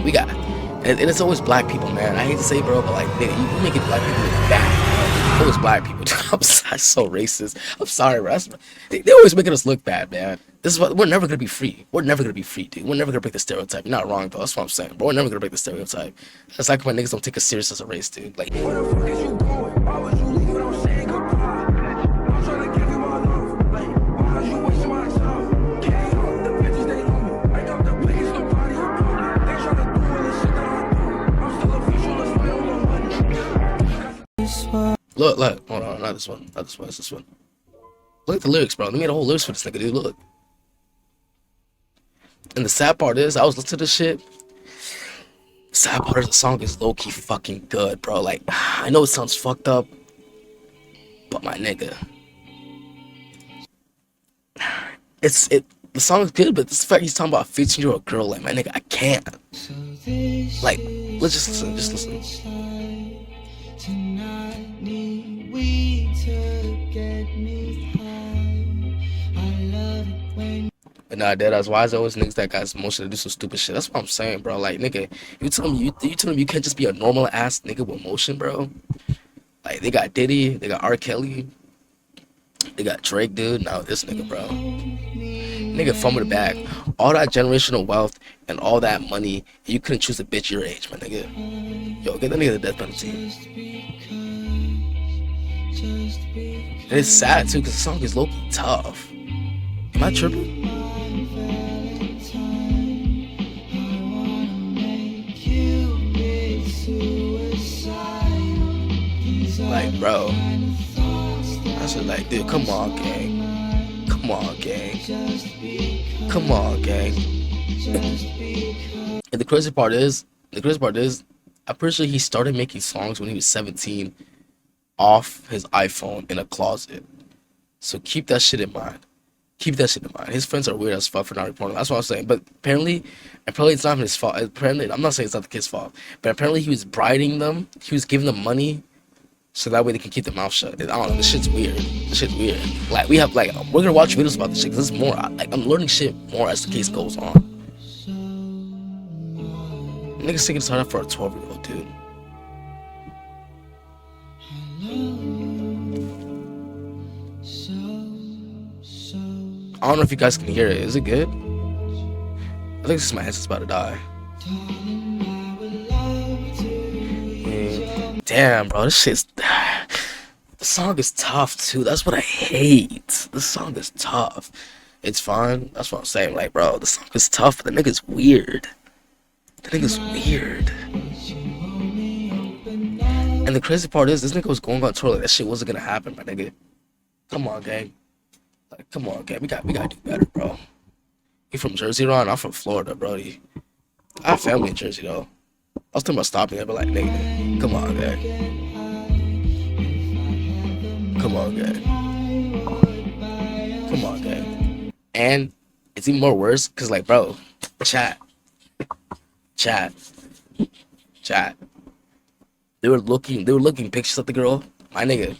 We got, and it's always black people, man. I hate to say, bro, but like, nigga, you making black people look bad, bro. Always black people. I'm so racist. I'm sorry, bro. They always making us look bad, man. This is what we're never gonna be free. We're never gonna be free, dude. We're never gonna break the stereotype. You're not wrong, though. That's what I'm saying. But we're never gonna break the stereotype. It's like when niggas don't take us serious as a race, dude. Like, where the fuck is you going? Why would you leave without saying goodbye? I'm trying to give you my love. Like, why are you wasting my time? Can't help the bitches, they know me. I got the biggest nobody above me. They try to do all the shit that I do. I'm still official, that's why I'm no money. look. Hold on, not this one. Not this one. It's this one. Look at the lyrics, bro. They made a whole lyrics for this nigga, dude. Look. And the sad part is, I was listening to this shit. The sad part is the song is low-key fucking good, bro. Like, I know it sounds fucked up, but my nigga. The song is good, but this fact he's talking about a 15-year-old girl, like, my nigga, I can't. Like, let's just listen. But nah, deadass, why is there always niggas that got emotion to do some stupid shit? That's what I'm saying, bro. Like, nigga, you tell me you can't just be a normal ass nigga with emotion, bro. Like, they got Diddy, they got R. Kelly, they got Drake, dude. Now this nigga, bro. Nigga from the back. All that generational wealth and all that money, you couldn't choose a bitch your age, my nigga. Yo, get that nigga the death penalty. And it's sad too, cause the song is low-key tough. Am I tripping? Like, bro, I said, like, dude, come on, gang. Come on, gang. Come on, gang. And the crazy part is, I'm pretty sure he started making songs when he was 17 off his iPhone in a closet. So keep that shit in mind. Keep that shit in mind. His friends are weird as fuck for not reporting. That's what I'm saying. But apparently it's not even his fault. Apparently, I'm not saying it's not the kid's fault. But apparently he was bribing them. He was giving them money so that way they can keep their mouth shut. I don't know. This shit's weird. Like, we're gonna watch videos about this shit. Cause this is more, like, I'm learning shit more as the case goes on. Niggas taking this hard for a 12-year-old, dude. I don't know if you guys can hear it. Is it good? I think this is my headset's about to die. Damn, bro, this shit's... The song is tough, too. That's what I hate. The song is tough. It's fine. That's what I'm saying. Like, bro, the song is tough, but the nigga's weird. The nigga's weird. And the crazy part is, this nigga was going on tour like that shit wasn't gonna happen, my nigga. Come on, gang. Like, come on, gang. We gotta do better, bro. You from Jersey, Ron? I'm from Florida, bro. I have family in Jersey, though. I was thinking about stopping there, but like, nigga, come on, gang. Come on, gang. Come on, gang. And it's even more worse, cause like, bro, chat. They were looking pictures of the girl, my nigga.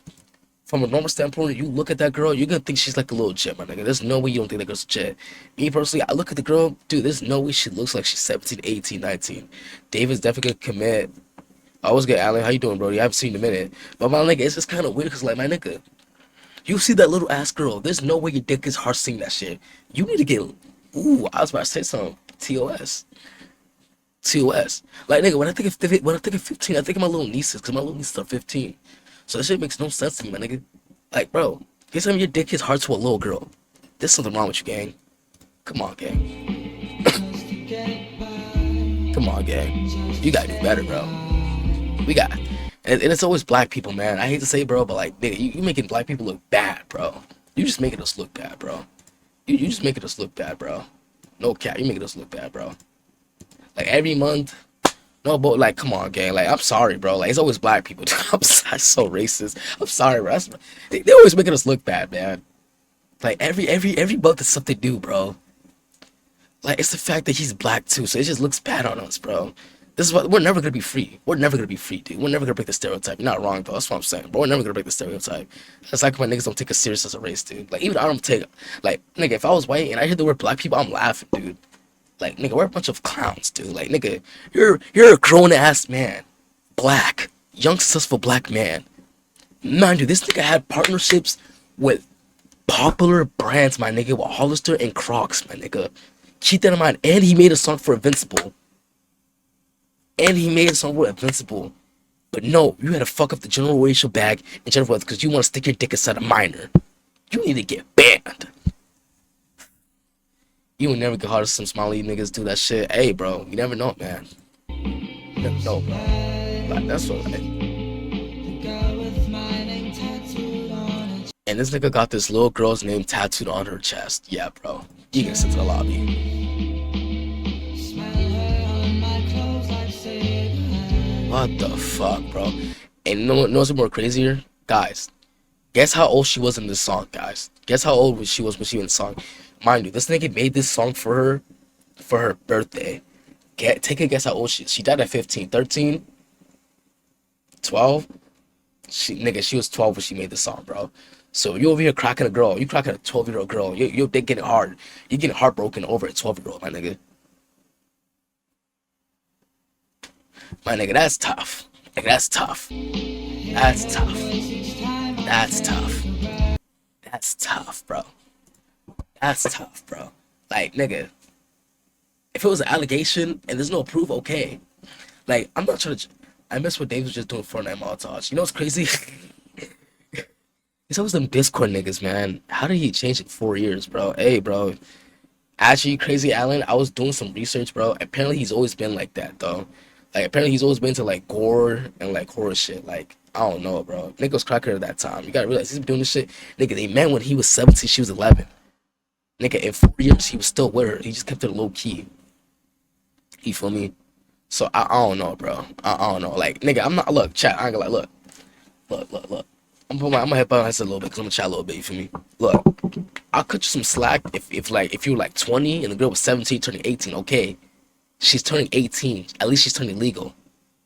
From a normal standpoint, you look at that girl, you're gonna think she's like a little jet, my nigga. There's no way you don't think that girl's a jet. Me personally, I look at the girl, dude, there's no way she looks like she's 17, 18, 19. David's definitely gonna commit. I was good, Alan. How you doing, bro? I haven't seen you in a minute. But my nigga, it's just kind of weird, because, like, my nigga, you see that little ass girl, there's no way your dick is hard seeing that shit. You need to get, ooh, I was about to say something. TOS. Like, nigga, when I think of 15, I think of my little nieces, because my little nieces are 15. So that shit makes no sense to me, my nigga. Like, bro, guess your dick is hard to a little girl. There's something wrong with you, gang. Come on, gang. Come on, gang. You gotta do better, bro. And it's always black people, man. I hate to say, bro, but like, nigga, you making black people look bad, bro. You just making us look bad, bro. You just making us look bad, bro. No cap, you making us look bad, bro. Like, every month. No, but like, come on, gang. Like, I'm sorry, bro. Like, it's always black people. I'm so racist. I'm sorry, bro. They always making us look bad, man. Like, every month is something new, bro. Like, it's the fact that he's black too, so it just looks bad on us, bro. This is what we're never gonna be free. We're never gonna be free, dude. We're never gonna break the stereotype. You're not wrong, though. That's what I'm saying, bro. We're never gonna break the stereotype. It's like when niggas don't take us serious as a race, dude. Like, even I don't take, like, nigga, if I was white and I hear the word black people, I'm laughing, dude. Like, nigga, we're a bunch of clowns, dude. Like, nigga, you're a grown ass man, black, young, successful black man. Mind you, this nigga had partnerships with popular brands, my nigga, with Hollister and Crocs, my nigga. Keep that in mind. And he made a song for Invincible. But no, you had to fuck up the general racial bag and general wealth because you want to stick your dick inside a minor. You need to get banned. You will never get hard as some smiley niggas do that shit. Hey, bro, you never know, man. You never know, bro. Like, that's what. And this nigga got this little girl's name tattooed on her chest. Yeah, bro. You can sit to the lobby. What the fuck, bro? And you know what's more crazier? Guys, guess how old she was in this song, guys. Guess how old she was when she was in the song. Mind you, this nigga made this song for her birthday. Take a guess how old she is. She died at 15, 13, 12. She was 12 when she made this song, bro. So you over here cracking a girl. You cracking a 12-year-old girl. You're getting hard. You're getting heartbroken over a 12-year-old, my nigga. My nigga, that's tough. Like, that's tough. That's tough. That's tough. That's tough, bro. That's tough, bro. Like, nigga, if it was an allegation and there's no proof, okay. Like, I'm not trying to. I miss what Dave was just doing Fortnite montage. You know what's crazy? It's always them Discord niggas, man. How did he change in 4 years, bro? Hey, bro. Actually, Crazy Allen, I was doing some research, bro. Apparently, he's always been like that, though. Like, apparently, he's always been into, like, gore and, like, horror shit. Like, I don't know, bro. Nigga was cracker at that time. You gotta realize, he's been doing this shit. Nigga, they met when he was 17, she was 11. Nigga, in 4 years, he was still with her. He just kept it low key. You feel me? So, I don't know, bro. I don't know. Like, nigga, I'm not, look, chat, I ain't gonna lie, look. I'm gonna help out a little bit, because I'm gonna chat a little bit, you feel me? Look, I'll cut you some slack if you were, like, 20, and the girl was 17, turning 18, okay. She's turning 18. At least she's turning legal.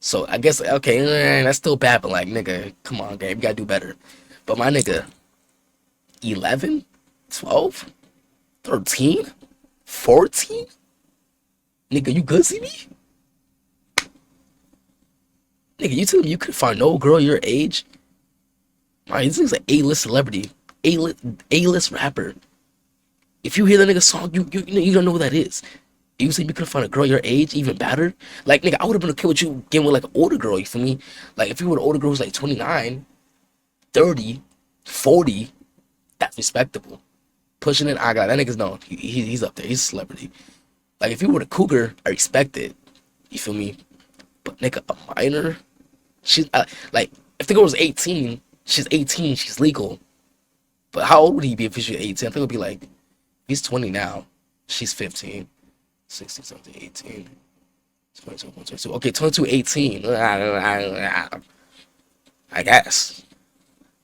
So, I guess, okay, that's still bad, but, like, nigga, come on, gang, we gotta do better. But my nigga, 11? 12? 13? 14? Nigga, you good, see me? Nigga, you telling me you could find no girl your age? Man, this nigga's an A-list celebrity. A-list rapper. If you hear that nigga song, you don't know who that is. You say you couldn't find a girl your age, even better? Like, nigga, I would have been okay with you getting with, like, an older girl, you feel me? Like, if you were an older girl who's, like, 29, 30, 40, that's respectable. Pushing it, I got that nigga's known. He's up there. He's a celebrity. Like, if you were a cougar, I respect it. You feel me? But, nigga, a minor? She's, like, if the girl was 18, she's 18, she's legal. But how old would he be if she's 18? I think it would be, like, he's 20 now. She's 15. 16, 17, 18, 22, 22. Okay, 22, 18. I guess.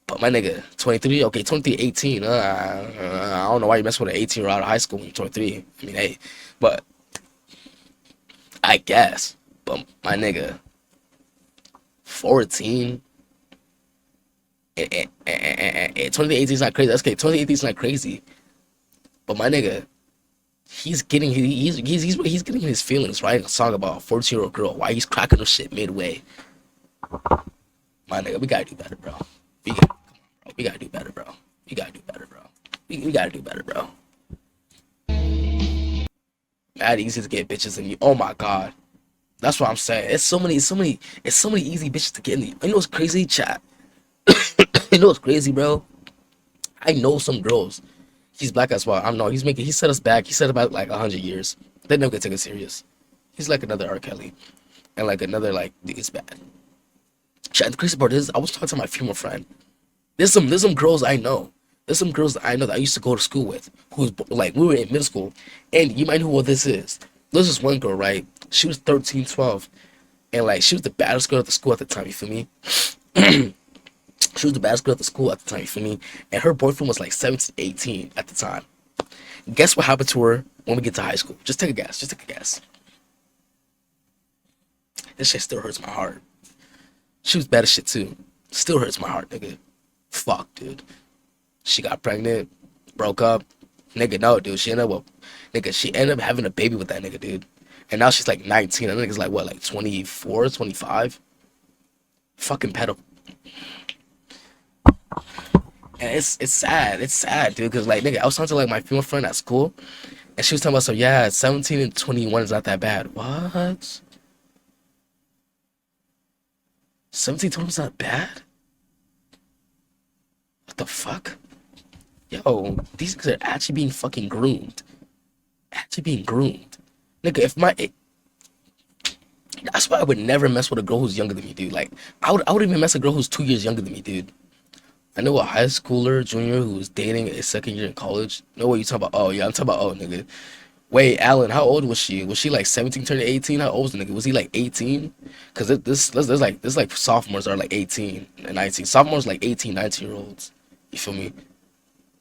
But my nigga, 23. Okay, 23, 18. I don't know why you mess with an 18-year-old out of high school when you're 23. I mean, hey. But I guess. But my nigga, 14. And 23, 18 is not crazy. That's okay. 23, 18 is not crazy. But my nigga, he's getting his feelings, writing a song about a 14-year-old girl. Why he's cracking her shit midway. My nigga, we gotta do better, bro. We gotta do better, bro. We gotta do better, bro. We gotta do better, bro. Mad easy to get bitches in you. Oh my god. That's what I'm saying. It's so many easy bitches to get in you. You know what's crazy, chat? You know what's crazy, bro? I know some girls. He's black as well. I don't know. He set us back. He set about like 100 years. They never get taken serious. He's like another R. Kelly. And like another, like, it's bad. Chat, the crazy part is, I was talking to my female friend. There's some girls I know. There's some girls that I know that I used to go to school with. Who's like, we were in middle school. And you might know what this is. There's this one girl, right? She was 13, 12. And like, she was the baddest girl at the school at the time, you feel me? She was the baddest girl at the school at the time, you feel me? And her boyfriend was like 17, 18 at the time. Guess what happened to her when we get to high school? Just take a guess. Just take a guess. This shit still hurts my heart. She was bad as shit too. Still hurts my heart, nigga. Fuck, dude. She got pregnant, broke up, Nigga, no, dude. She ended up having a baby with that nigga, dude. And now she's like 19. That nigga's like, what, like 24, 25? Fucking pedo. And it's sad. It's sad, dude. Because, like, nigga, I was talking to, like, my female friend at school. And she was talking about, so, yeah, 17 and 21 is not that bad. What? 17, 21 is not bad? What the fuck? Yo, these niggas are actually being fucking groomed. Actually being groomed. Nigga, if my... That's why I would never mess with a girl who's younger than me, dude. Like, I would even mess with a girl who's 2 years younger than me, dude. I know a high schooler, junior, who was dating a second year in college. No, what you talking about? Oh, yeah, I'm talking about, oh, nigga. Wait, Alan, how old was she? Was she like 17 turning 18? How old was the nigga? Was he like 18? Because there's like sophomores are like 18 and 19. Sophomores like 18, 19-year-olds. You feel me?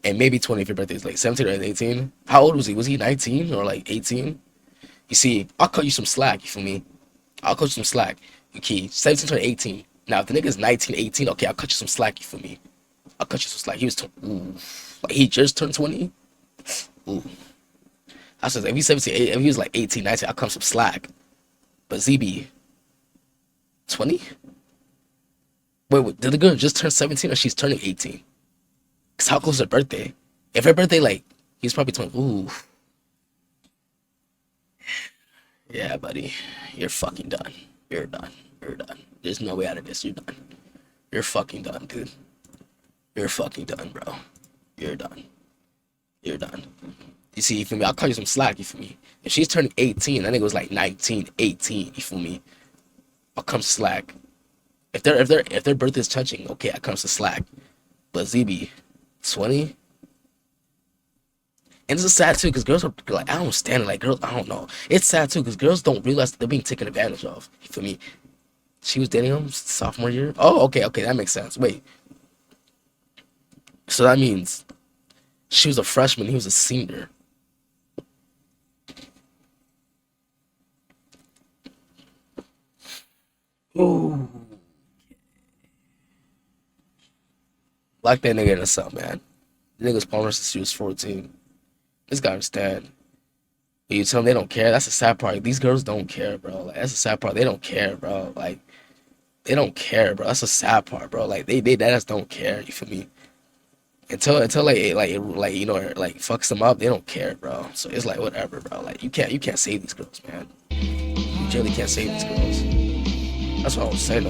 And maybe 20 if your birthday is like 17 or 18. How old was he? Was he 19 or like 18? You see, I'll cut you some slack, you feel me? I'll cut you some slack. Okay, 17 turning 18. Now, if the nigga's 19, 18, okay, I'll cut you some slack, you feel me? I'll cut you some slack. He was, like, he just turned 20? Ooh. I said, if he's 17, if he was like 18, 19, I'll cut him some slack. But ZB, 20? Wait, did the girl just turn 17 or she's turning 18? Because how close is her birthday? If her birthday, like, he's probably 20. Ooh. Yeah, buddy. You're fucking done. You're done. You're done. There's no way out of this. You're done. You're fucking done, dude. You're fucking done, bro. You're done. You're done. You see, you feel me? I'll cut you some slack, you feel me? If she's turning 18, that nigga was like 19, 18, you feel me? I'll come slack. If their birthday's touching, okay, I come to slack. But ZB, 20? And this is sad too, because girls are like, I don't stand it. Like, girls, I don't know. It's sad too, because girls don't realize that they're being taken advantage of. You feel me? She was dating him sophomore year. Oh, okay, that makes sense. Wait. So that means she was a freshman, he was a senior. Ooh. Lock that nigga in a cell, man. The nigga's palmer since she was 14. This guy understand. When you tell them they don't care, that's the sad part. These girls don't care, bro. Like, that's the sad part. They don't care, bro. Like, they don't care, bro. That's the sad part, bro. Like, they just don't care. You feel me? Until like you know, like fucks them up, they don't care, bro. So it's like whatever, bro. Like you can't save these girls, man. You generally can't save these girls. That's what I was saying.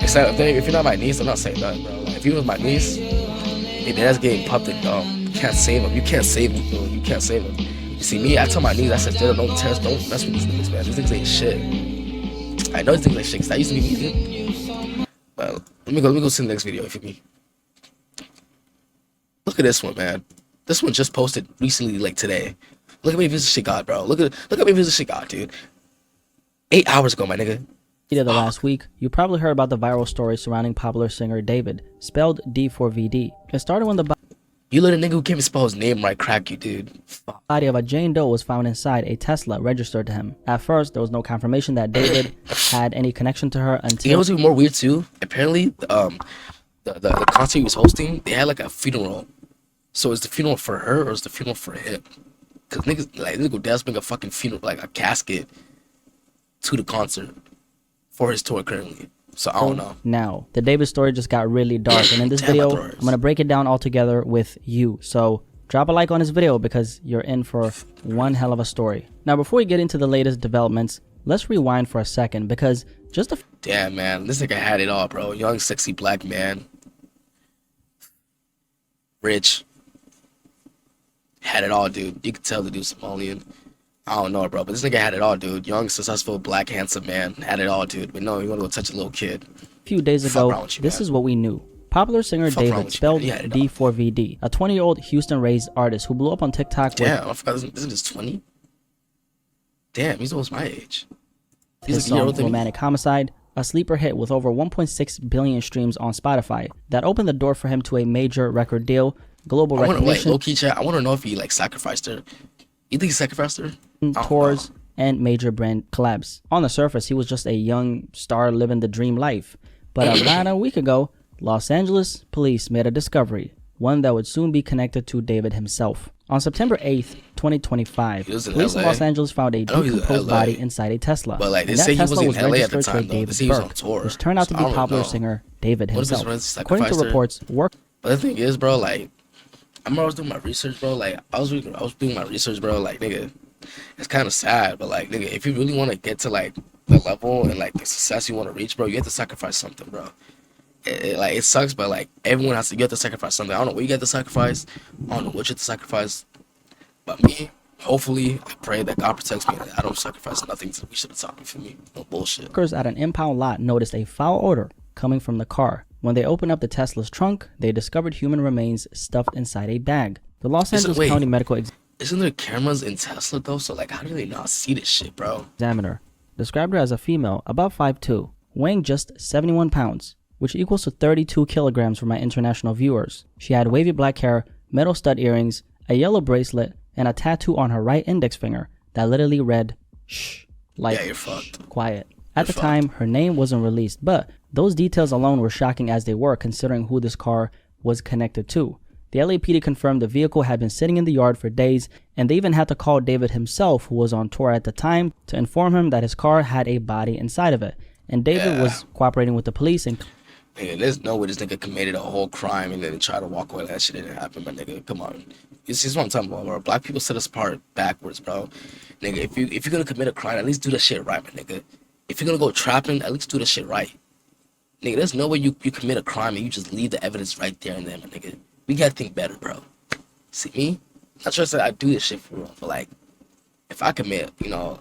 Except if you're not my niece, I'm not saying nothing, bro. Like, if you was my niece, that's getting pumped and dumb. You can't save them. You can't save them, bro. You can't save them. You see me, I tell my niece, I said, don't mess with these niggas, man. These niggas ain't shit. I know these niggas ain't shit, cause that used to be me, dude. Well, let me go see the next video, you feel me? Look at this one, man. This one just posted recently, like today. Look how many views this shit got, bro. Look how many views this shit got, dude. 8 hours ago, my nigga. The last week, you probably heard about the viral story surrounding popular singer David, spelled D4vd. It started when the You let a nigga who can't even spell his name right crack you, dude. Fuck. body of a Jane Doe was found inside a Tesla registered to him. At first, there was no confirmation that David had any connection to her until... You know what's even more weird, too? Apparently, the concert he was hosting, they had like a funeral. So is the funeral for her or is the funeral for him? Because niggas go down bring a fucking funeral, like a casket to the concert for his tour currently. So I don't know. Now, the David story just got really dark, and in this video, I'm going to break it down all together with you. So drop a like on this video because you're in for one hell of a story. Now, before we get into the latest developments, let's rewind for a second because just a... Damn, man. This nigga had it all, bro. Young, sexy black man. Rich. Had it all, dude. You could tell the dude's Somalian. I don't know, bro, but this nigga had it all, dude. Young, successful, black, handsome man. Had it all, dude. But no, you want to go touch a little kid. A few days ago, this is what we knew. Popular singer David, spelled D4vd, a 20-year-old Houston-raised artist who blew up on TikTok with... Damn, I forgot, isn't this 20? Damn, he's almost my age. His song Romantic Homicide, a sleeper hit with over 1.6 billion streams on Spotify that opened the door for him to a major record deal, global recognition... Low-key chat, I want to know if he, like, sacrificed her. You think he sacrificed her? Tours and major brand collabs. On the surface, he was just a young star living the dream life. But about a week ago, Los Angeles police made a discovery, one that would soon be connected to David himself. On September 8th, 2025, He was in police in LA. Los Angeles found a know he was in decomposed LA. body inside a Tesla. But like they And that say he Tesla was in was LA at the registered to time though. They David say he was on Burke, tour. which turned out to So be I don't popular know. singer David What if his himself. friends According to sacrificed her? reports, work But the thing is, bro, like I remember I was doing my research, bro. Like I was doing my research, bro. Like nigga, it's kind of sad, but like nigga, if you really want to get to like the level and like the success you want to reach, bro, you have to sacrifice something, bro. Like it sucks, but like everyone has to. You have to sacrifice something. I don't know what you got to sacrifice. I don't know what you have to sacrifice. But me, hopefully, I pray that God protects me. And I don't sacrifice nothing to reach to the top for me. No bullshit. workers at an impound lot noticed a foul odor coming from the car. When they opened up the Tesla's trunk, they discovered human remains stuffed inside a bag. The Los Angeles wait. County Medical Isn't there cameras in Tesla though? So like, how do they not see this shit, bro? Examiner described her as a female, about 5'2", weighing just 71 pounds, which equals to 32 kilograms for my international viewers. She had wavy black hair, metal stud earrings, a yellow bracelet, and a tattoo on her right index finger that literally read, "Shh," like, Yeah, you're fucked. quiet. At the fucked. time, her name wasn't released, but those details alone were shocking as they were considering who this car was connected to. The LAPD confirmed the vehicle had been sitting in the yard for days, and they even had to call David himself, who was on tour at the time, to inform him that his car had a body inside of it. And David was cooperating with the police and Nigga, there's no way this nigga committed a whole crime and then try to walk away like that shit didn't happen, but nigga, come on. This is what I'm talking about, bro. Black people set us apart backwards, bro. Nigga, if you're gonna commit a crime, at least do the shit right, my nigga. If you're gonna go trapping, at least do the shit right. Nigga, there's no way you commit a crime and you just leave the evidence right there and then, my nigga. We gotta think better, bro. See me? I'm not sure that I do this shit for real, but like, if I commit, you know,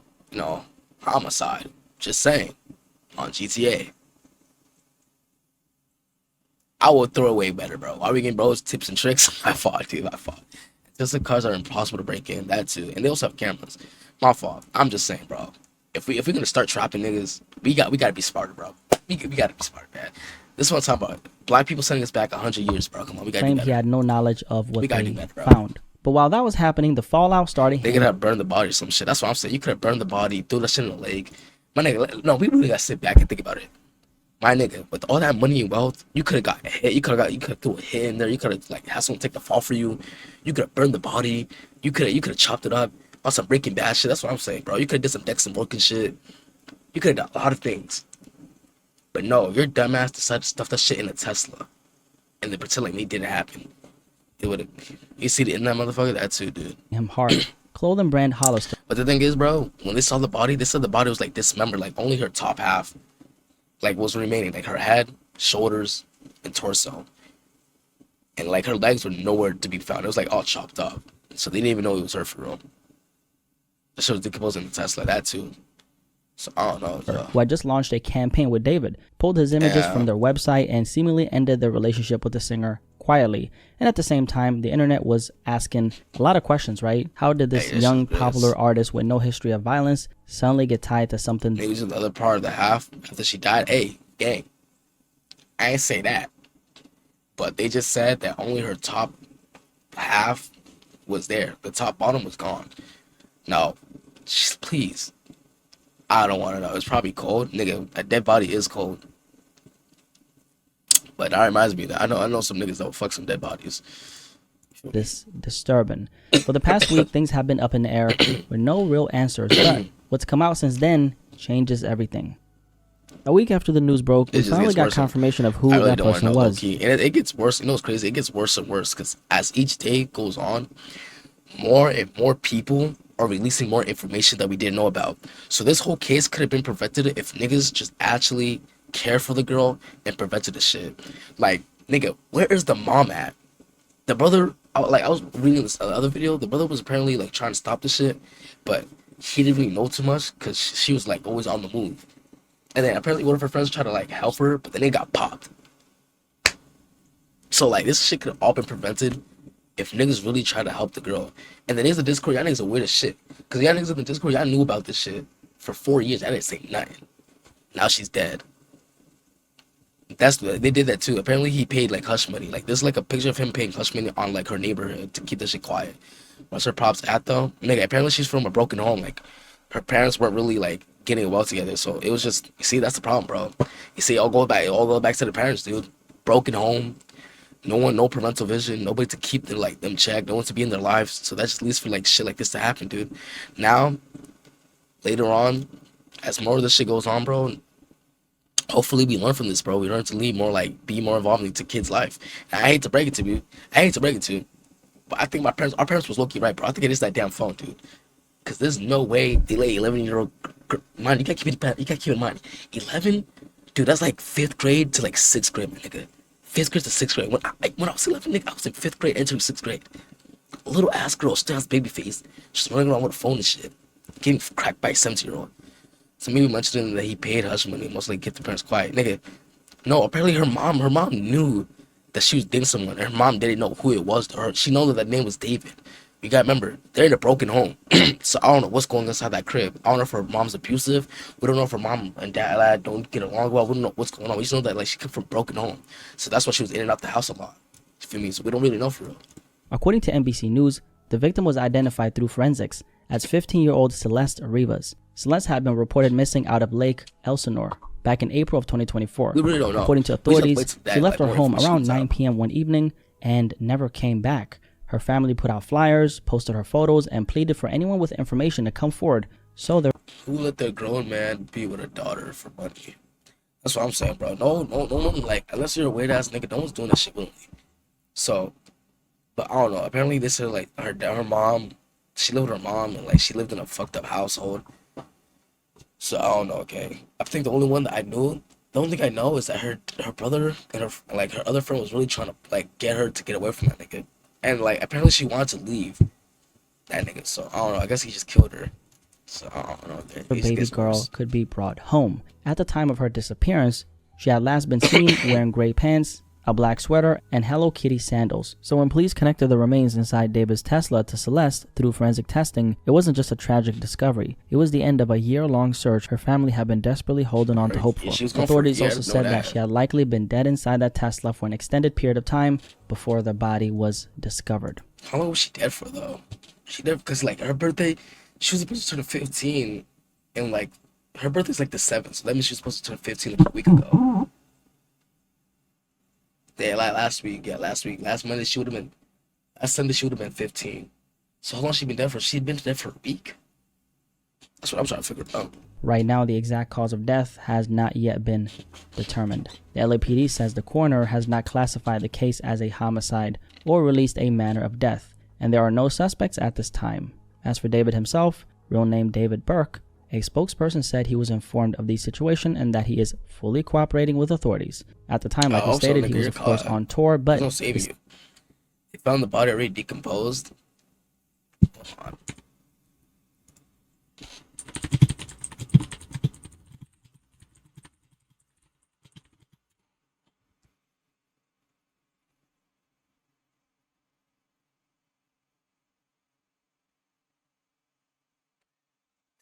homicide, just saying, on GTA, I would throw away better, bro. Why are we getting bros tips and tricks? My fault, dude. My fault. Tesla cars are impossible to break in. That too, and they also have cameras. My fault. I'm just saying, bro. If we're gonna start trapping niggas, we gotta be smarter, bro. We gotta be smart, man. This is what I'm talking about. Black people sending us back 100 years, bro. Come on, we gotta do claimed he better. had no knowledge of what We gotta they do better, bro. found. But while that was happening, the fallout started. They could have burned the body or some shit. That's what I'm saying. You could have burned the body, threw that shit in the lake. My nigga, no, we really gotta sit back and think about it. My nigga, with all that money and wealth, you could have got a hit. You could have threw a hit in there. You could have like had someone take the fall for you. You could have burned the body. You could have chopped it up on some Breaking Bad shit. That's what I'm saying, bro. You could have did some Dexter Morgan shit. You could have done a lot of things. But no, your dumbass decided to stuff that shit in a Tesla, and then pretend like it didn't happen. It would have. You see the in that motherfucker? That too, dude. him hard. Clothing brand Hollister But the thing is, bro, when they saw the body, they said the body was like dismembered, like only her top half, like was remaining, like her head, shoulders, and torso, and like her legs were nowhere to be found. It was like all chopped up, so they didn't even know it was her for real. The shit was decomposing the Tesla, that too. So I don't know. who had just launched a campaign with David, pulled his images Yeah. from their website and seemingly ended their relationship with the singer quietly. And at the same time, the internet was asking a lot of questions, right? How did this Hey, this young is- popular artist with no history of violence suddenly get tied to something? Maybe the other part of the half after she died. Hey, gang, I ain't say that, but they just said that only her top half was there. The top bottom was gone. No, please. I don't want to know. It's probably cold, nigga. A dead body is cold. But that reminds me that I know some niggas that will fuck some dead bodies. This disturbing. For the past week, things have been up in the air with no real answers, but what's come out since then changes everything. A week after the news broke, we It just finally gets got worse. confirmation of who I really that don't want to person know, was. low-key. And it gets worse. You know what's crazy? It gets worse and worse because as each day goes on, more and more people are releasing more information that we didn't know about. So this whole case could have been prevented if niggas just actually care for the girl and prevented the shit. Like, nigga, where is the mom at? The brother, I was reading this other video. The brother was apparently like trying to stop the shit, but he didn't really know too much because she was like always on the move. And then apparently one of her friends tried to like help her, but then they got popped. So like this shit could have all been prevented if niggas really try to help the girl. And then there's the Discord, y'all niggas are weird as shit. Cause y'all niggas in the Discord, y'all knew about this shit for 4 years. I didn't say nothing. Now she's dead. They did that too. Apparently he paid like hush money. Like there's like a picture of him paying hush money on like her neighborhood to keep the shit quiet. What's her props at though? Nigga, apparently she's from a broken home. Like her parents weren't really like getting well together. So it was just, you see, that's the problem, bro. You see, it all goes back to the parents, dude. Broken home. No one, no parental vision, nobody to keep their like them checked, no one to be in their lives. So that just leads for like shit like this to happen, dude. Now, later on, as more of this shit goes on, bro, hopefully we learn from this, bro. We learn to lead more, like be more involved into kids' life. And I hate to break it to you, but I think our parents was low-key right, bro. I think it is that damn phone, dude. Cause there's no way they let 11-year-old mind. You gotta keep in mind, 11, dude. That's like 5th grade to like 6th grade, my nigga. 5th grade to 6th grade. When I was 11, nigga, I was in 5th grade, entering 6th grade. A little ass girl, still has baby face, just running around with a phone and shit, getting cracked by a 17-year-old. So maybe mentioning that he paid hush money, mostly kept the parents quiet, nigga. No, apparently her mom knew that she was dating someone, and her mom didn't know who it was to her. She know that name was David. You gotta remember, they're in a broken home. So I don't know what's going on inside that crib. I don't know if her mom's abusive. We don't know if her mom and dad don't get along well. We don't know what's going on. We just know that like she come from a broken home. So that's why she was in and out the house a lot. You feel me? So we don't really know for real. According to NBC News, the victim was identified through forensics as 15-year-old Celeste Rivas. Celeste had been reported missing out of Lake Elsinore back in April of 2024. We really don't know. According to authorities, she left her like, home around 9 p.m. one evening and never came back. Her family put out flyers, posted her photos, and pleaded for anyone with information to come forward. So there. Who let their grown man be with a daughter for money? That's what I'm saying, bro. No one, like, unless you're a weird ass nigga, no one's doing that shit willingly. So, but I don't know. Apparently, they said like her mom, she lived with her mom, and like she lived in a fucked up household. So I don't know. Okay, I think the only one that I knew, the only thing I know is that her brother and her other friend was really trying to like get her to get away from that nigga. And like apparently she wanted to leave that nigga, so I don't know. I guess he just killed her. So I don't know. The baby girl could be brought home. At the time of her disappearance, she had last been seen wearing gray pants, a black sweater, and Hello Kitty sandals. So when police connected the remains inside David's Tesla to Celeste through forensic testing, it wasn't just a tragic discovery. It was the end of a year-long search her family had been desperately holding on to hope for. Authorities also said that she had likely been dead inside that Tesla for an extended period of time before the body was discovered. How long was she dead for, though? She dead because, like, her birthday, she was supposed to turn 15, and, like, her birthday's, like, the 7th, so that means she was supposed to turn 15 like a week ago. Yeah, like last Monday she would have been, last Sunday she would have been 15. So how long she been dead for? She'd been dead for a week. That's what I'm trying to figure out. Right now, the exact cause of death has not yet been determined. The LAPD says the coroner has not classified the case as a homicide or released a manner of death, and there are no suspects at this time. As for David himself, real name David Burke, a spokesperson said he was informed of the situation and that he is fully cooperating with authorities. At the time, like he stated, he was of course on tour, but no saving you. They found the body already decomposed. Hold on.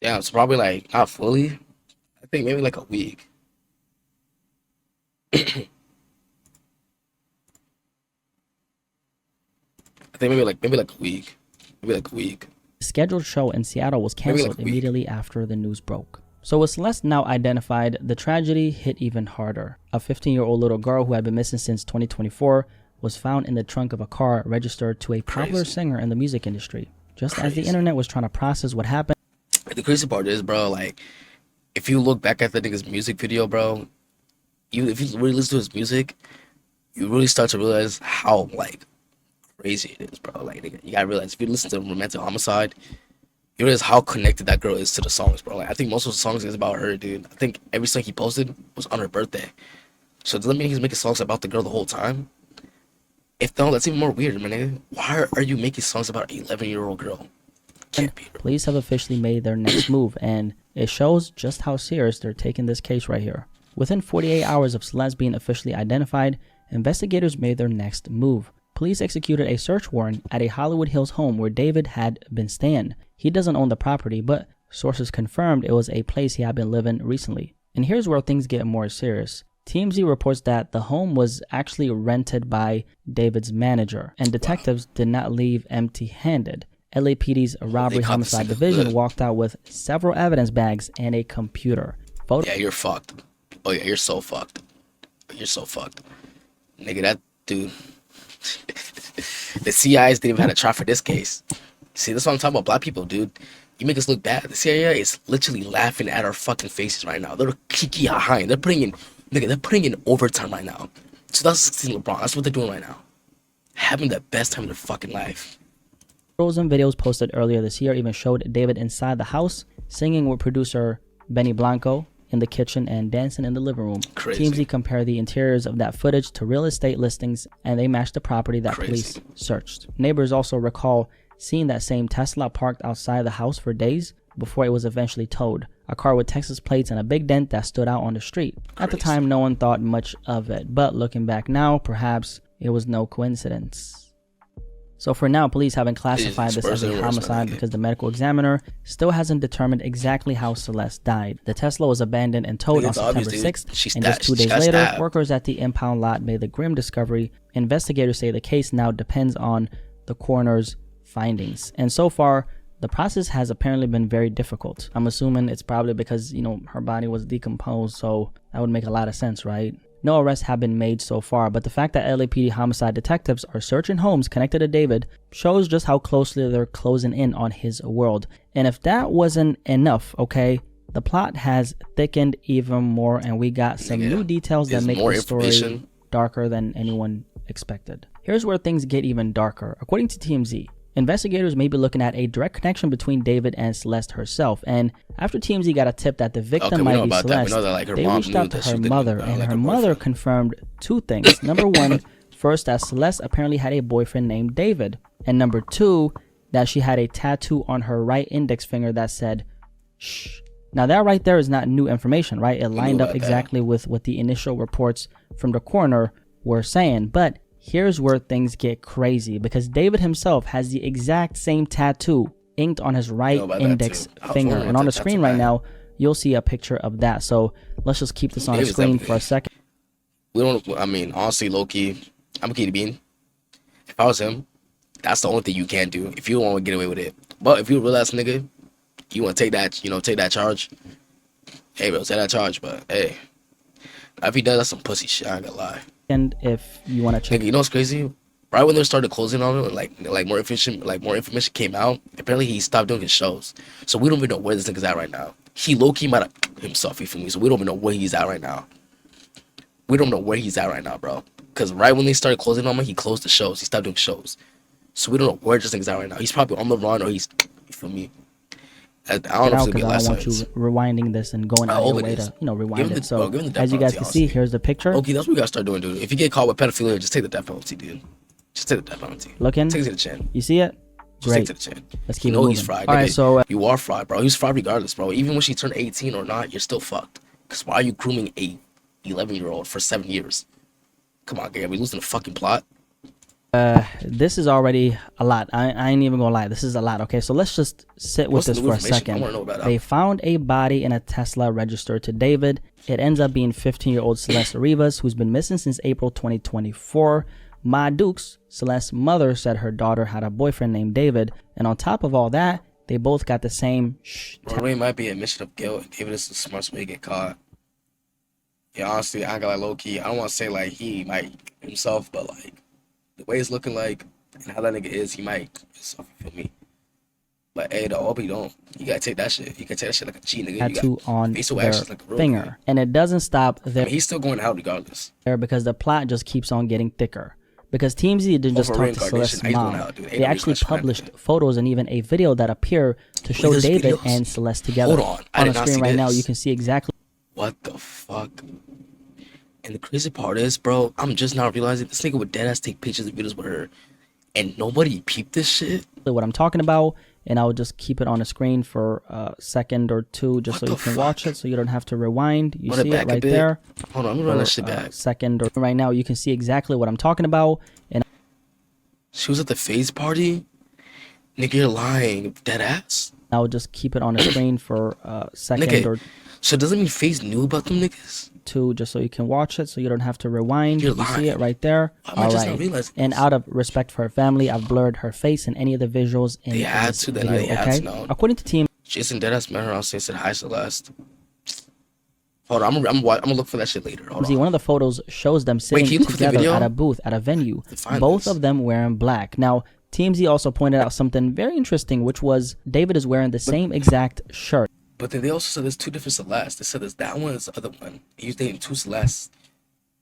Yeah, it's probably like not fully. I think maybe like a week. I think maybe like a week. Maybe like a week. The scheduled show in Seattle was canceled immediately after the news broke. So with Celeste now identified, the tragedy hit even harder. A 15-year-old little girl who had been missing since 2024 was found in the trunk of a car registered to a popular singer in the music industry. Just as the internet was trying to process what happened. The crazy part is, bro, like, if you look back at the nigga's music video, bro, if you really listen to his music, you really start to realize how, like, crazy it is, bro. Like, nigga, you gotta realize, if you listen to Romantic Homicide, you realize how connected that girl is to the songs, bro. Like, I think most of the songs is about her, dude. I think every song he posted was on her birthday. So does that mean he's making songs about the girl the whole time? If no, that's even more weird, man, nigga. Why are you making songs about an 11-year-old girl? Police have officially made their next move, and it shows just how serious they're taking this case right here. Within 48 hours of Celeste being officially identified, investigators made their next move. Police executed a search warrant at a Hollywood Hills home where David had been staying. He doesn't own the property, but sources confirmed it was a place he had been living recently. And here's where things get more serious. TMZ reports that the home was actually rented by David's manager, and detectives did not leave empty-handed. LAPD's robbery homicide division walked out with several evidence bags and a computer. Yeah, you're fucked. Oh yeah, you're so fucked. You're so fucked. Nigga, that dude. The CIs didn't even have a try for this case. See, that's what I'm talking about. Black people, dude. You make us look bad. The CIA is literally laughing at our fucking faces right now. They're kiki high. They're putting in, nigga, they're putting in overtime right now. 2016 LeBron, that's what they're doing right now. Having the best time of their fucking life. Photos and videos posted earlier this year even showed David inside the house, singing with producer Benny Blanco in the kitchen and dancing in the living room. Crazy. TMZ compared the interiors of that footage to real estate listings, and they matched the property that Crazy. police searched. Neighbors also recall seeing that same Tesla parked outside the house for days before it was eventually towed. A car with Texas plates and a big dent that stood out on the street. At the Crazy. time, no one thought much of it, but looking back now, perhaps it was no coincidence. So for now, police haven't classified this as a homicide because the medical examiner still hasn't determined exactly how Celeste died. The Tesla was abandoned and towed on September 6th, and just 2 days later, workers at the impound lot made the grim discovery. Investigators say the case now depends on the coroner's findings. And so far, the process has apparently been very difficult. I'm assuming it's probably because, you know, her body was decomposed, so that would make a lot of sense, right? No arrests have been made so far, but the fact that LAPD homicide detectives are searching homes connected to David shows just how closely they're closing in on his world. And if that wasn't enough, okay, the plot has thickened even more, and we got some new details that make the story darker than anyone expected. Here's where things get even darker. According to TMZ, investigators may be looking at a direct connection between David and Celeste herself, and after TMZ got a tip that the victim might be Celeste, they reached out to her mother, and her mother confirmed two things. Number one, first, that Celeste apparently had a boyfriend named David, and number two, that she had a tattoo on her right index finger that said, "Shh." Now that right there is not new information, right? It lined up exactly with what the initial reports from the coroner were saying, but here's where things get crazy, because David himself has the exact same tattoo inked on his right index finger. And on the screen right now, you'll see a picture of that. So let's just keep this on the screen for a second. We don't, I mean, honestly, low-key, I'm a key to bean. If I was him, that's the only thing you can do if you don't want to get away with it. But if you're a real ass nigga, you want to take that, you know, take that charge. Hey, bro, take that charge. But hey, if he does, that's some pussy shit. I ain't gonna lie. And if you want to check, you know what's crazy? Right when they started closing on him, like more information came out. Apparently, he stopped doing his shows, so we don't even know where this nigga's at right now. He low key might have himself, you feel me? So we don't even know where he's at right now. We don't know where he's at right now, bro. Because right when they started closing on him, he closed the shows. He stopped doing shows, so we don't know where this nigga's at right now. He's probably on the run, or he's, you feel me? I don't know if because I don't want you rewinding this and going out of your way to, you know, rewind it. So as you guys can see, here's the picture. Okay, that's what we gotta start doing, dude. If you get caught with pedophilia, just take the death penalty, dude. Just take the death penalty. Looking. Take it to the chin. You see it? Great. Just take it to the chin. Let's keep you know moving. He's fried. All right, so you are fried, bro. He's fried regardless, bro. Even when she turned 18 or not, you're still fucked. Cause why are you grooming a 11-year-old for 7 years? Come on, Gary. We losing the fucking plot. This is already a lot. I ain't even gonna lie. This is a lot. Okay, so let's just sit with this for a second. They found a body in a Tesla registered to David. It ends up being 15-year-old Celeste Rivas, who's been missing since April 2024. Ma Dukes, Celeste's mother, said her daughter had a boyfriend named David, and on top of all that, they both got the same It might be admission of guilt. David is the smartest way to get caught. Yeah, honestly, I got like low key. I don't want to say like he might himself, but like the way it's looking like and how that nigga is, he might himself, you feel me? But hey, though, hope he don't. You gotta take that shit. You gotta take that shit like a G, nigga. Tattoo on their like finger, nigga. And it doesn't stop there. I mean, he's still going out regardless. Because the plot just keeps on getting thicker. Because TMZ didn't just talk to Celeste's mom. They actually published photos and even a video that appear to show David and Celeste together. Hold on. On the screen right now, you can see exactly what the fuck. And the crazy part is, bro, I'm just now realizing this nigga would deadass take pictures and videos with her, and nobody peeped this shit. What I'm talking about, and I'll just keep it on the screen for a second or two, just so you can watch it, so you don't have to rewind. You see it right there. Hold on, I'm gonna run that shit back. Second or right now, you can see exactly what I'm talking about. And she was at the FaZe party. Nigga, you're lying, deadass. I'll just keep it on the screen for a second or. So doesn't mean FaZe knew about them niggas? Two, just so you can watch it, so you don't have to rewind. You're you lying. See it right there. All right. And out of respect for her family, I've blurred her face in any of the visuals in this video. Okay. According to Team, Jason deadass met her on stage, said hi, Celeste. Hold on, I'm gonna look for that shit later. Hold See, on. one of the photos shows them Wait, can sitting you look for the together video? at a booth at a venue, Find both this. of them wearing black. Now, TMZ also pointed out something very interesting, which was David is wearing the same exact shirt. But then they also said there's two different Celeste. They said there's that one, there's the other one. He's dating two Celeste.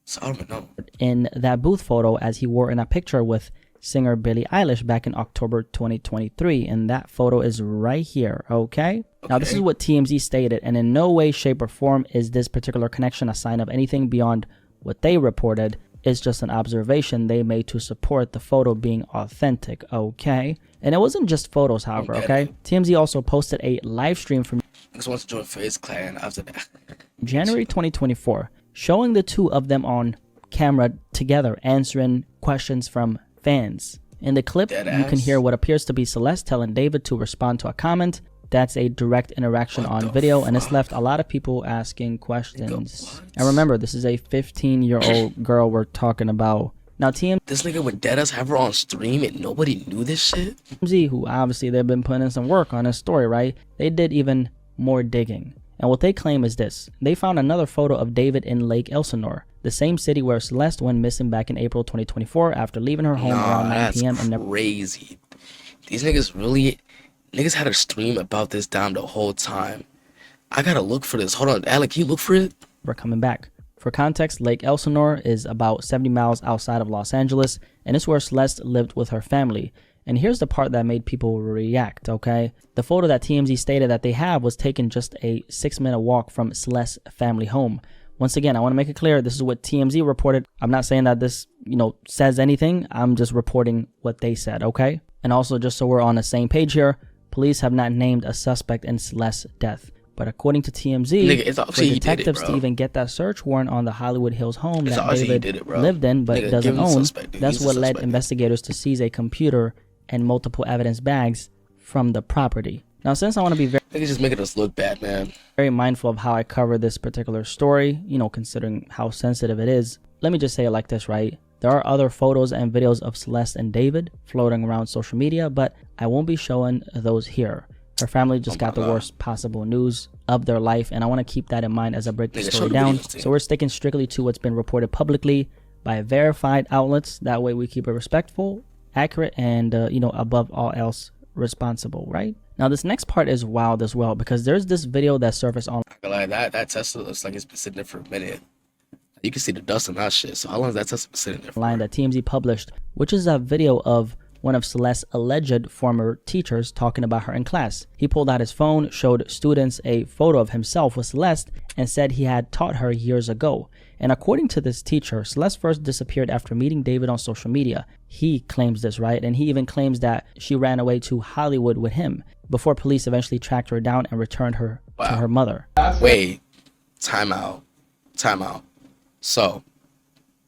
So I don't even know. In that booth photo as he wore in a picture with singer Billie Eilish back in October 2023, and that photo is right here. Okay, now this is what TMZ stated, and in no way, shape, or form is this particular connection a sign of anything beyond what they reported. It's just an observation they made to support the photo being authentic. Okay, and it wasn't just photos, however. Okay, TMZ also posted a live stream from Niggas wants to join FaZe Clan after that. January 2024, showing the two of them on camera together answering questions from fans. In the clip, you can hear what appears to be Celeste telling David to respond to a comment. That's a direct interaction on video, and it's left a lot of people asking questions. And remember, this is a 15-year-old girl we're talking about. Now, This nigga would deadass have her on stream and nobody knew this shit? TMZ, who obviously they've been putting in some work on this story, right? They did even more digging. And what they claim is this. They found another photo of David in Lake Elsinore, the same city where Celeste went missing back in April 2024 after leaving her home around 9 p.m. and crazy. These niggas really... Niggas had a stream about this down the whole time. I gotta look for this. Hold on, Alec, can you look for it? We're coming back. For context, Lake Elsinore is about 70 miles outside of Los Angeles, and it's where Celeste lived with her family. And here's the part that made people react, okay? The photo that TMZ stated that they have was taken just a 6-minute walk from Celeste's family home. Once again, I want to make it clear, this is what TMZ reported. I'm not saying that this, says anything. I'm just reporting what they said, okay? And also, just so we're on the same page here, police have not named a suspect in Celeste's death. But according to TMZ, Nigga, it's for obviously detectives he did it, to bro. even get that search warrant on the Hollywood Hills home It's that obviously he David did it, bro. lived in but Nigga, doesn't give him the own, suspect, dude. that's He's the what led suspect, dude. investigators to seize a computer and multiple evidence bags from the property. Now, since I want to be Niggas just making us look bad, man. very mindful of how I cover this particular story, considering how sensitive it is, let me just say it like this, right? There are other photos and videos of Celeste and David floating around social media, but I won't be showing those here. Her family just got the worst possible news of their life, and I want to keep that in mind as I break the story down. So we're sticking strictly to what's been reported publicly by verified outlets. That way we keep it respectful, accurate, and, above all else, responsible, right? Now, this next part is wild as well, because there's this video that surfaced on Like that Tesla looks like it's been sitting there for a minute. You can see the dust on that shit. So how long has that Tesla been sitting there for? line that TMZ published, which is a video of one of Celeste's alleged former teachers talking about her in class. He pulled out his phone, showed students a photo of himself with Celeste, and said he had taught her years ago. And according to this teacher, Celeste first disappeared after meeting David on social media. He claims this, right? And he even claims that she ran away to Hollywood with him before police eventually tracked her down and returned her to her mother. Wait, time out. So,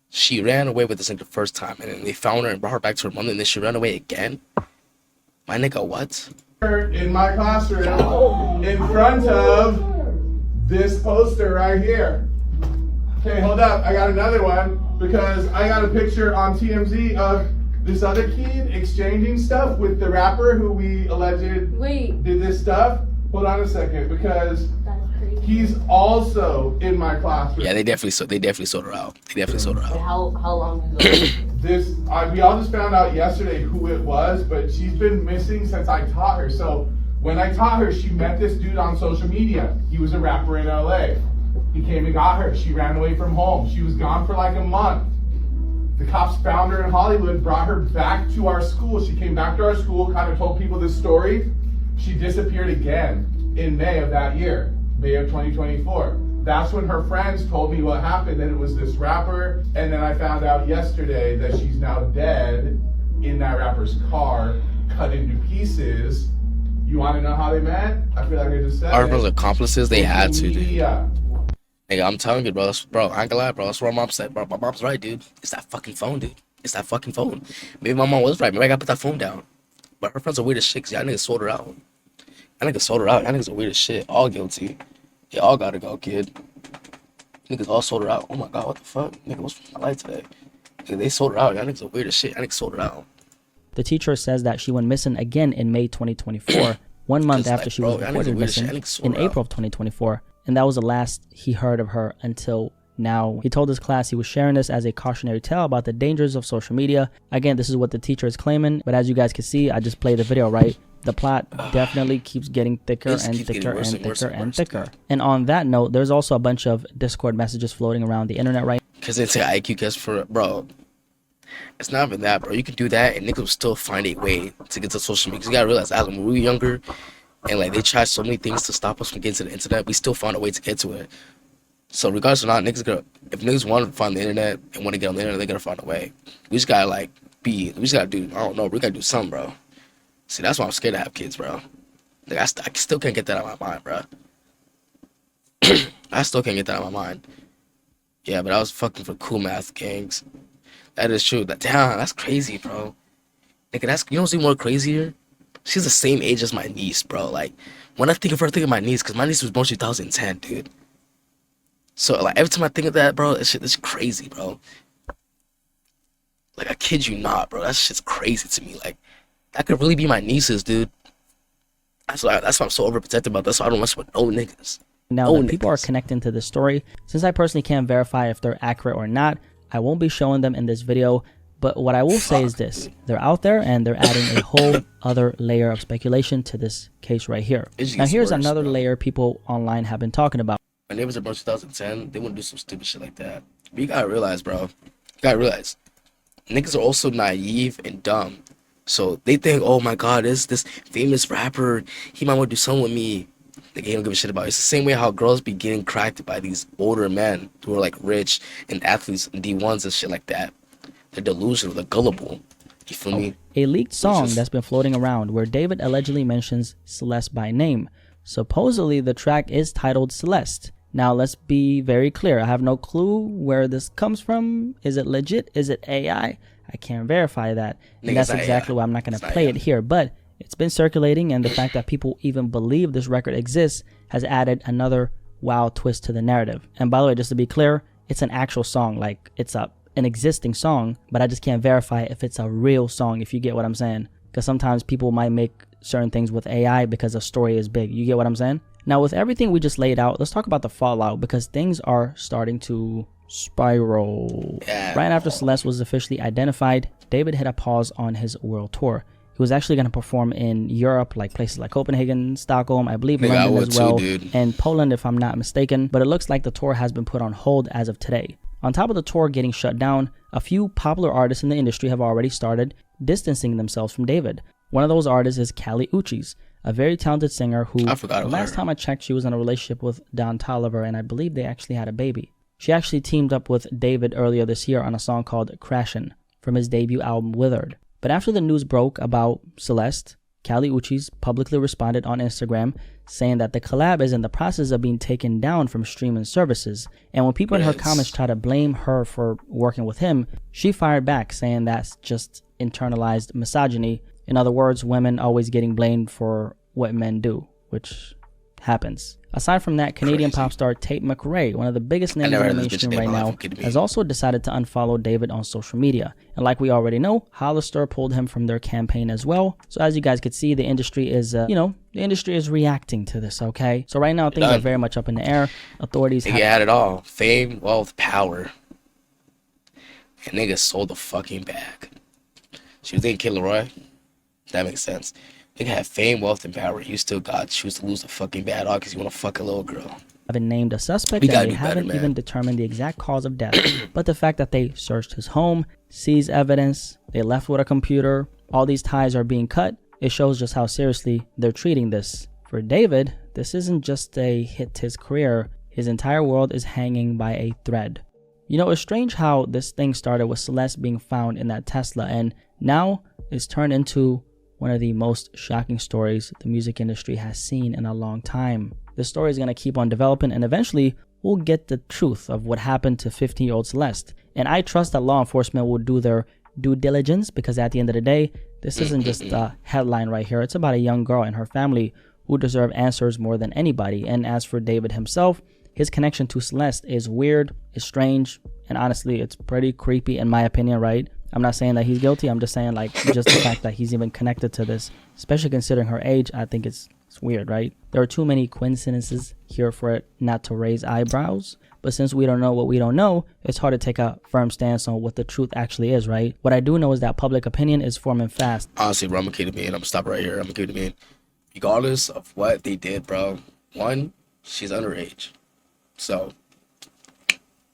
she ran away with this nigga the first time, and then they found her and brought her back to her mom, and then she ran away again? My nigga, what? In my classroom, in front of this poster right here. Okay, hold up, I got another one, because I got a picture on TMZ of this other kid exchanging stuff with the rapper who we alleged did this stuff. Hold on a second, because he's also in my classroom. Yeah, they definitely sold her out. How long ago? We all just found out yesterday who it was, but she's been missing since I taught her. So when I taught her, she met this dude on social media. He was a rapper in LA. He came and got her. She ran away from home. She was gone for like a month. The cops found her in Hollywood, brought her back to our school. She came back to our school, kind of told people this story. She disappeared again in May of that year, May of 2024. That's when her friends told me what happened, that it was this rapper, and then I found out yesterday that she's now dead in that rapper's car, cut into pieces. You want to know how they met? I feel like I just said Our it. accomplices, they had to, dude. Yeah. Nigga, I'm telling you, bro. I ain't gonna lie, bro. That's what my mom said, bro. My mom's right, dude. It's that fucking phone, dude. It's that fucking phone. Maybe my mom was right. Maybe I gotta put that phone down. But her friends are weird as shit, 'cause y'all niggas sold her out. Y'all niggas sold her out. Y'all niggas are weird as shit. All guilty. Y'all gotta go, kid. Niggas all sold her out. Oh my god, what the fuck? Nigga, what's my life today? Nigga, they sold her out. Y'all niggas are weird as shit. Y'all niggas sold her out. The teacher says that she went missing again in May 2024, 1 month Just after like, she bro, was y'all niggas reported are weird as shit. missing Y'all niggas sold in her out. April of 2024. and that was the last he heard of her until now. He told his class he was sharing this as a cautionary tale about the dangers of social media. Again, this is what the teacher is claiming, but as you guys can see, I just played the video, right? The plot definitely keeps getting thicker and thicker and thicker and thicker. And on that note, there's also a bunch of Discord messages floating around the internet right now. Because it's an IQ test for, bro. It's not even that, bro. You can do that and niggas will still find a way to get to social media. Because you gotta realize, Adam, when we were younger, and like they tried so many things to stop us from getting to the internet, we still found a way to get to it. So regardless or not, if niggas want to find the internet and want to get on the internet, they're gonna find a way. We just gotta do, I don't know, we gotta do something, bro. See, that's why I'm scared to have kids, bro. Like, I still can't get that out of my mind, bro. I still can't get that out of my mind. Yeah, but I was fucking for cool math gangs. That is true. Damn, that's crazy, bro. Nigga, you know what's even more crazier? She's the same age as my niece, bro. Like, when I think of her, I think of my niece, because my niece was born 2010, dude. So, like, every time I think of that, bro, it's crazy, bro. Like, I kid you not, bro. That shit's crazy to me. Like, that could really be my nieces, dude. That's why I'm so overprotective about that. So I don't mess with no niggas. Now that people are connecting to this story, since I personally can't verify if they're accurate or not, I won't be showing them in this video. But what I will say is this: they're out there and they're adding a whole other layer of speculation to this case right here. Now here's another layer people online have been talking about. My neighbors are born 2010. They wouldn't do some stupid shit like that. But you gotta realize, bro. You gotta realize, niggas are also naive and dumb. So they think, oh my god, this famous rapper, he might want to do something with me. They don't give a shit about it. It's the same way how girls be getting cracked by these older men who are like rich and athletes and D1s and shit like that. They're delusional, they're gullible. You feel me? A leaked song that's been floating around where David allegedly mentions Celeste by name. Supposedly the track is titled Celeste. Now let's be very clear. I have no clue where this comes from. Is it legit? Is it AI? I can't verify that. And that's exactly why I'm not going to play it here. But it's been circulating, and the fact that people even believe this record exists has added another wild twist to the narrative. And by the way, just to be clear, it's an actual song. Like, it's an existing song, but I just can't verify if it's a real song, if you get what I'm saying. Because sometimes people might make certain things with AI because the story is big. You get what I'm saying? Now, with everything we just laid out, let's talk about the fallout, because things are starting to spiral. Right after Celeste was officially identified, David hit a pause on his world tour. He was actually going to perform in Europe, like places like Copenhagen, Stockholm, I believe London as well, and Poland if I'm not mistaken, but it looks like the tour has been put on hold as of today. On top of the tour getting shut down, a few popular artists in the industry have already started distancing themselves from David. One of those artists is Kali Uchis, a very talented singer who, the last time I checked, she was in a relationship with Don Toliver, and I believe they actually had a baby. She actually teamed up with David earlier this year on a song called Crashin' from his debut album Withered. But after the news broke about Celeste, Kali Uchis publicly responded on Instagram saying that the collab is in the process of being taken down from streaming services. And when people in her comments try to blame her for working with him, she fired back saying that's just internalized misogyny. In other words, women always getting blamed for what men do, which happens. Aside from that, Canadian pop star Tate McRae, one of the biggest names in the mainstream right now, has also decided to unfollow David on social media. And like we already know, Hollister pulled him from their campaign as well. So as you guys could see, the industry is, the industry is reacting to this, okay? So right now, things are very much up in the air. Authorities have... had it all. Fame, wealth, power. And niggas sold the fucking bag. She was dating Kid Leroy. That makes sense. They can have fame, wealth, and power. You still got to choose to lose the fucking bad dog because you want to fuck a little girl. Been named a suspect, and they haven't even determined the exact cause of death. But the fact that they searched his home, seized evidence, they left with a computer, all these ties are being cut, it shows just how seriously they're treating this. For David, this isn't just a hit to his career. His entire world is hanging by a thread. You know, it's strange how this thing started with Celeste being found in that Tesla, and now it's turned into one of the most shocking stories the music industry has seen in a long time. This story is going to keep on developing, and eventually we'll get the truth of what happened to 15-year-old Celeste. And I trust that law enforcement will do their due diligence, because at the end of the day, this isn't just a headline right here. It's about a young girl and her family who deserve answers more than anybody. And as for David himself, his connection to Celeste is weird, it's strange, and honestly, it's pretty creepy in my opinion, right? I'm not saying that he's guilty. I'm just saying, like, just the fact that he's even connected to this, especially considering her age, I think it's It's weird, right? There are too many coincidences here for it not to raise eyebrows. But since we don't know what we don't know, it's hard to take a firm stance on what the truth actually is, right? What I do know is that public opinion is forming fast. Honestly, bro, I'm gonna keep it being. I'm gonna stop right here. I'm gonna keep it being. Regardless of what they did, bro, one, she's underage. So,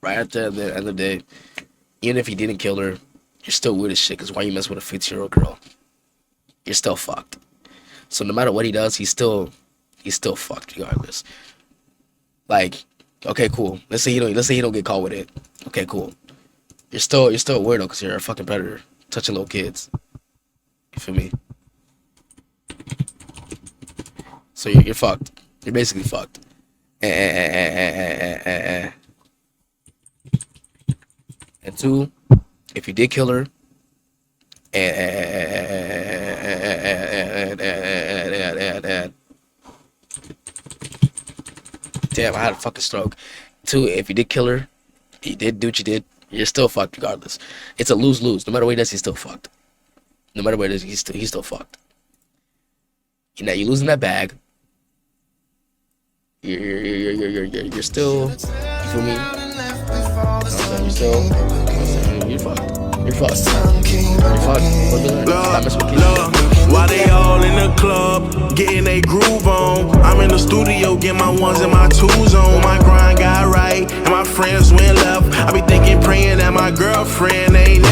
right at the end of the day, even if he didn't kill her, you're still weird as shit, because why you mess with a 15-year-old girl? You're still fucked. So no matter what he does, he's still fucked regardless. Like, okay, cool. Let's say he don't get caught with it. Okay, cool. You're still a weirdo because you're a fucking predator touching little kids. You feel me? So you're fucked. You're basically fucked. And two, if you did kill her, damn, I had a fucking stroke. Two, if you did kill her, you did do what you did, you're still fucked regardless. It's a lose-lose. No matter what he does, he's still fucked. No matter what it is, he's still fucked. You know, you're losing that bag. You're still, you feel me? You're still, you're fucked. You're fucked. You're fucked. While they all in the club, getting a groove on, I'm in the studio, get my ones and my twos on. My grind got right, and my friends went left. I be thinking, praying that my girlfriend ain't